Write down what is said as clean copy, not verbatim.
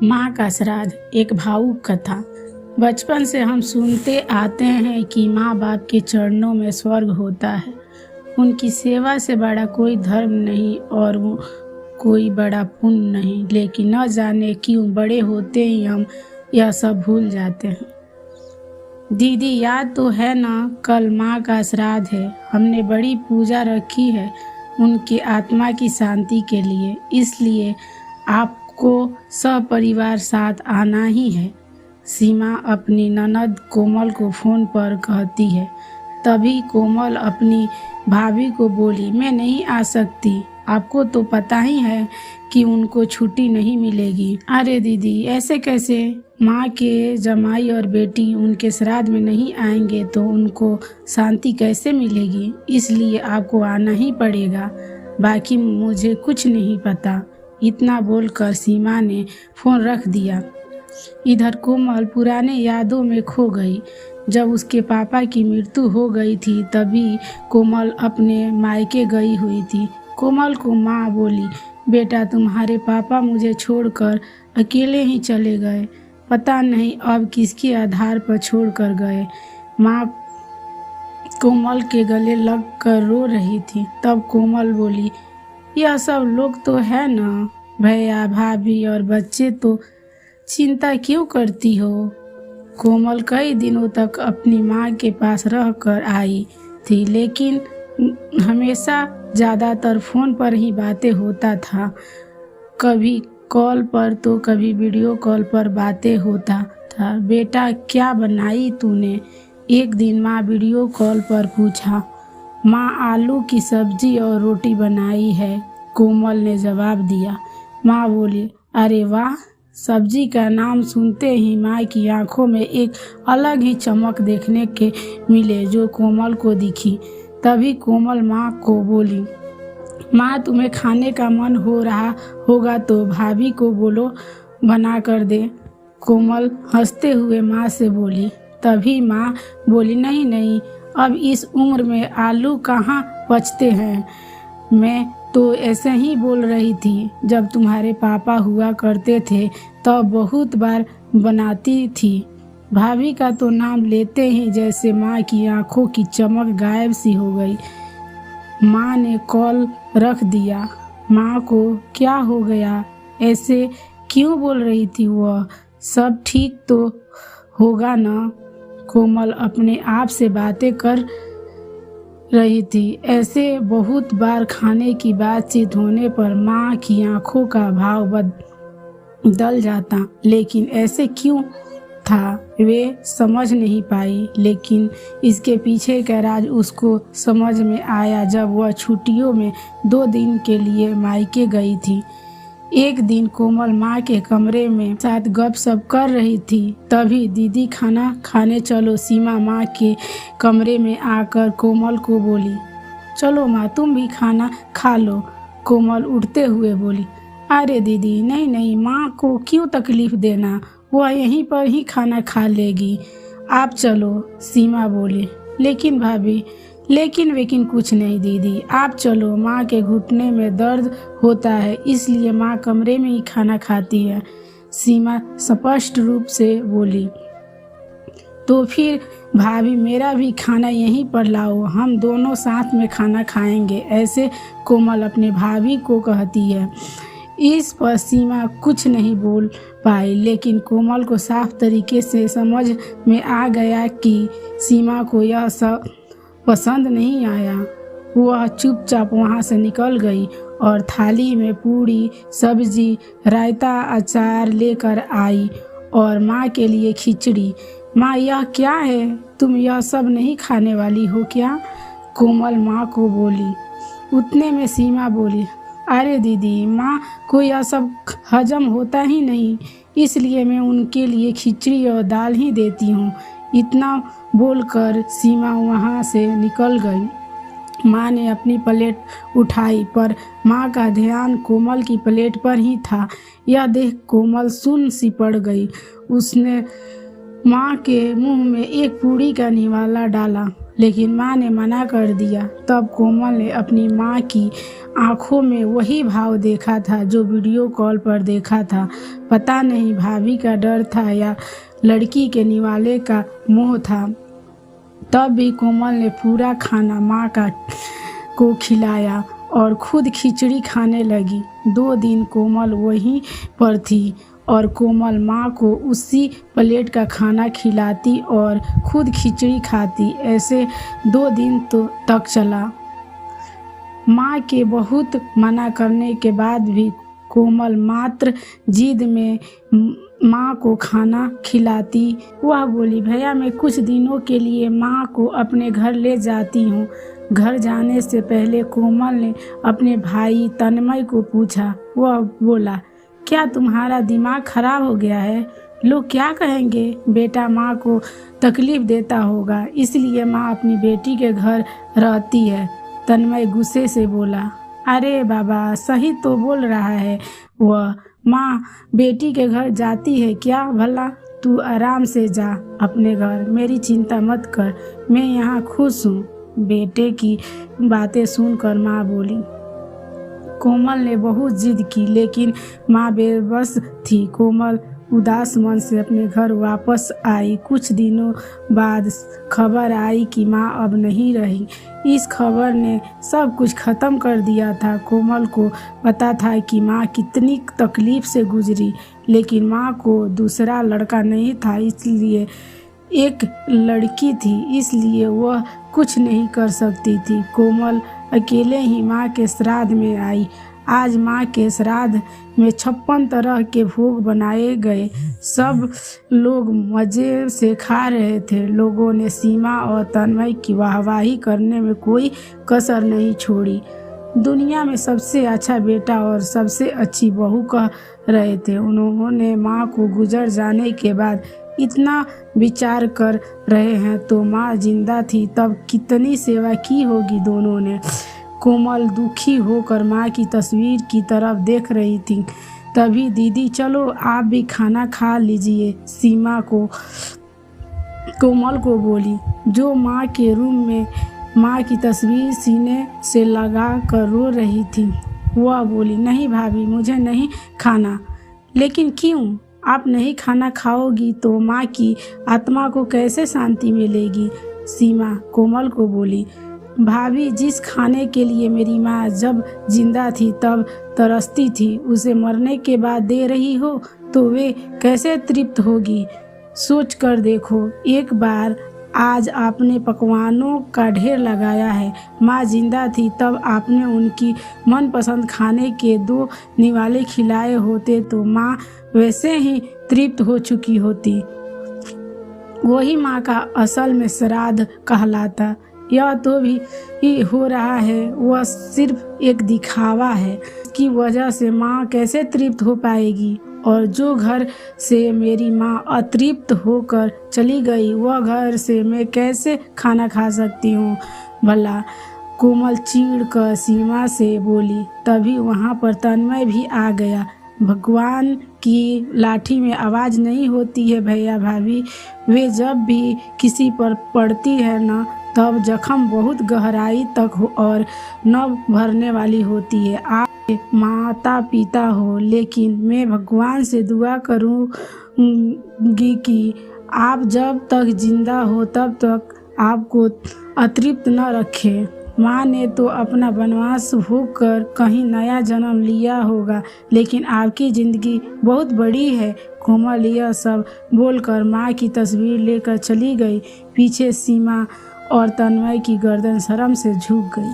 माँ का श्राद्ध एक भावुक कथा। बचपन से हम सुनते आते हैं कि माँ बाप के चरणों में स्वर्ग होता है। उनकी सेवा से बड़ा कोई धर्म नहीं और वो कोई बड़ा पुण्य नहीं, लेकिन न जाने क्यों बड़े होते ही हम यह सब भूल जाते हैं। दीदी याद तो है ना, कल माँ का श्राद्ध है। हमने बड़ी पूजा रखी है उनकी आत्मा की शांति के लिए, इसलिए आपको सपरिवार साथ आना ही है। सीमा अपनी ननद कोमल को फोन पर कहती है। तभी कोमल अपनी भाभी को बोली, मैं नहीं आ सकती, आपको तो पता ही है कि उनको छुट्टी नहीं मिलेगी। अरे दीदी ऐसे कैसे, माँ के जमाई और बेटी उनके श्राद्ध में नहीं आएंगे तो उनको शांति कैसे मिलेगी, इसलिए आपको आना ही पड़ेगा, बाकी मुझे कुछ नहीं पता। इतना बोलकर सीमा ने फोन रख दिया। इधर कोमल पुराने यादों में खो गई। जब उसके पापा की मृत्यु हो गई थी तभी कोमल अपने मायके गई हुई थी। कोमल को माँ बोली, बेटा तुम्हारे पापा मुझे छोड़कर अकेले ही चले गए, पता नहीं अब किसके आधार पर छोड़ कर गए। माँ कोमल के गले लग कर रो रही थी। तब कोमल बोली, यह सब लोग तो है ना, भैया भाभी और बच्चे, तो चिंता क्यों करती हो। कोमल कई दिनों तक अपनी माँ के पास रह कर आई थी, लेकिन हमेशा ज़्यादातर फ़ोन पर ही बातें होता था। कभी कॉल पर तो कभी वीडियो कॉल पर बातें होता था। बेटा क्या बनाई तूने, एक दिन माँ वीडियो कॉल पर पूछा। माँ आलू की सब्जी और रोटी बनाई है, कोमल ने जवाब दिया। माँ बोली, अरे वाह। सब्जी का नाम सुनते ही माँ की आंखों में एक अलग ही चमक देखने के मिले जो कोमल को दिखी। तभी कोमल माँ को बोली, माँ तुम्हें खाने का मन हो रहा होगा तो भाभी को बोलो बना कर दे। कोमल हंसते हुए माँ से बोली। तभी माँ बोली, नहीं नहीं, अब इस उम्र में आलू कहाँ पचते हैं, मैं तो ऐसे ही बोल रही थी। जब तुम्हारे पापा हुआ करते थे तब बहुत बार बनाती थी। भाभी का तो नाम लेते ही जैसे माँ की आंखों की चमक गायब सी हो गई। माँ ने कॉल रख दिया। माँ को क्या हो गया, ऐसे क्यों बोल रही थी वह, सब ठीक तो होगा ना। कोमल अपने आप से बातें कर रही थी। ऐसे बहुत बार खाने की बातचीत होने पर माँ की आंखों का भाव बदल जाता, लेकिन ऐसे क्यों था वे समझ नहीं पाई। लेकिन इसके पीछे का राज उसको समझ में आया जब वह छुट्टियों में 2 दिन के लिए मायके गई थी। एक दिन कोमल माँ के कमरे में साथ गपशप कर रही थी। तभी दीदी खाना खाने चलो। सीमा माँ के कमरे में आकर कोमल को बोली, चलो माँ तुम भी खाना खा लो। कोमल उठते हुए बोली, अरे दीदी नहीं नहीं, माँ को क्यों तकलीफ देना, वह यहीं पर ही खाना खा लेगी, आप चलो। सीमा बोली, लेकिन भाभी, लेकिन कुछ नहीं दीदी, आप चलो, माँ के घुटने में दर्द होता है इसलिए माँ कमरे में ही खाना खाती है। सीमा स्पष्ट रूप से बोली, तो फिर भाभी मेरा भी खाना यहीं पर लाओ, हम दोनों साथ में खाना खाएंगे, ऐसे कोमल अपने भाभी को कहती है। इस पर सीमा कुछ नहीं बोल पाई, लेकिन कोमल को साफ तरीके से समझ में आ गया कि सीमा को यह सब पसंद नहीं आया। वह चुपचाप वहाँ से निकल गई और थाली में पूड़ी, सब्जी, रायता, अचार लेकर आई और माँ के लिए खिचड़ी। माँ यह क्या है, तुम यह सब नहीं खाने वाली हो क्या, कोमल माँ को बोली। उतने में सीमा बोली, अरे दीदी, माँ को यह सब हजम होता ही नहीं, इसलिए मैं उनके लिए खिचड़ी और दाल ही देती हूँ। इतना बोलकर सीमा वहाँ से निकल गई। माँ ने अपनी प्लेट उठाई पर माँ का ध्यान कोमल की प्लेट पर ही था। यह देख कोमल सुन्न सी पड़ गई। उसने माँ के मुंह में एक पूड़ी का निवाला डाला, लेकिन माँ ने मना कर दिया। तब कोमल ने अपनी माँ की आंखों में वही भाव देखा था जो वीडियो कॉल पर देखा था। पता नहीं भाभी का डर था या लड़की के निवाले का मोह था। तब भी कोमल ने पूरा खाना माँ को खिलाया और खुद खिचड़ी खाने लगी। 2 दिन कोमल वहीं पर थी और कोमल माँ को उसी प्लेट का खाना खिलाती और खुद खिचड़ी खाती। ऐसे 2 दिन तक चला। माँ के बहुत मना करने के बाद भी कोमल मात्र जिद में माँ को खाना खिलाती। वह बोली, भैया मैं कुछ दिनों के लिए माँ को अपने घर ले जाती हूँ। घर जाने से पहले कोमल ने अपने भाई तन्मय को पूछा। वह बोला, क्या तुम्हारा दिमाग खराब हो गया है? लोग क्या कहेंगे? बेटा माँ को तकलीफ देता होगा, इसलिए माँ अपनी बेटी के घर रहती है। तन्मय गुस्से से बोला, अरे बाबा सही तो बोल रहा है वह। माँ बेटी के घर जाती है क्या भला? तू आराम से जा अपने घर, मेरी चिंता मत कर, मैं यहाँ खुश हूँ। बेटे की बातें सुनकर माँ बोली। कोमल ने बहुत जिद की लेकिन माँ बेबस थी। कोमल उदास मन से अपने घर वापस आई। कुछ दिनों बाद खबर आई कि माँ अब नहीं रही। इस खबर ने सब कुछ खत्म कर दिया था। कोमल को पता था कि माँ कितनी तकलीफ से गुजरी, लेकिन माँ को दूसरा लड़का नहीं था, इसलिए एक लड़की थी, इसलिए वह कुछ नहीं कर सकती थी। कोमल अकेले ही माँ के श्राद्ध में आई। आज माँ के श्राद्ध में 56 तरह के भोग बनाए गए। सब लोग मज़े से खा रहे थे। लोगों ने सीमा और तन्मय की वाहवाही करने में कोई कसर नहीं छोड़ी। दुनिया में सबसे अच्छा बेटा और सबसे अच्छी बहू कह रहे थे। उन्होंने माँ को गुजर जाने के बाद इतना विचार कर रहे हैं, तो माँ जिंदा थी तब कितनी सेवा की होगी दोनों ने। कोमल दुखी होकर माँ की तस्वीर की तरफ देख रही थी। तभी दीदी चलो आप भी खाना खा लीजिए, सीमा कोमल को बोली, जो माँ के रूम में माँ की तस्वीर सीने से लगा कर रो रही थी। वह बोली, नहीं भाभी मुझे नहीं खाना। लेकिन क्यों? आप नहीं खाना खाओगी तो माँ की आत्मा को कैसे शांति मिलेगी? सीमा कोमल को बोली, भाभी जिस खाने के लिए मेरी माँ जब जिंदा थी तब तरसती थी, उसे मरने के बाद दे रही हो तो वे कैसे तृप्त होगी? सोच कर देखो एक बार। आज आपने पकवानों का ढेर लगाया है। माँ जिंदा थी तब आपने उनकी मनपसंद खाने के 2 निवाले खिलाए होते तो माँ वैसे ही तृप्त हो चुकी होती। वही माँ का असल में श्राद्ध कहलाता। यह तो भी हो रहा है, वह सिर्फ एक दिखावा है। इसकी वजह से माँ कैसे तृप्त हो पाएगी? और जो घर से मेरी माँ अतृप्त होकर चली गई, वह घर से मैं कैसे खाना खा सकती हूँ भला? कोमल चीड़ कर सीमा से बोली। तभी वहाँ पर तन्मय भी आ गया। भगवान की लाठी में आवाज़ नहीं होती है भैया भाभी, वे जब भी किसी पर पड़ती है ना तब जख्म बहुत गहराई तक और न भरने वाली होती है। आप माता पिता हो, लेकिन मैं भगवान से दुआ करूँगी कि आप जब तक जिंदा हो तब तक आपको अतृप्त न रखें। माँ ने तो अपना वनवास भोग कर कहीं नया जन्म लिया होगा, लेकिन आपकी ज़िंदगी बहुत बड़ी है। कोमल यह सब बोलकर माँ की तस्वीर लेकर चली गई। पीछे सीमा और तन्मय की गर्दन शर्म से झुक गई।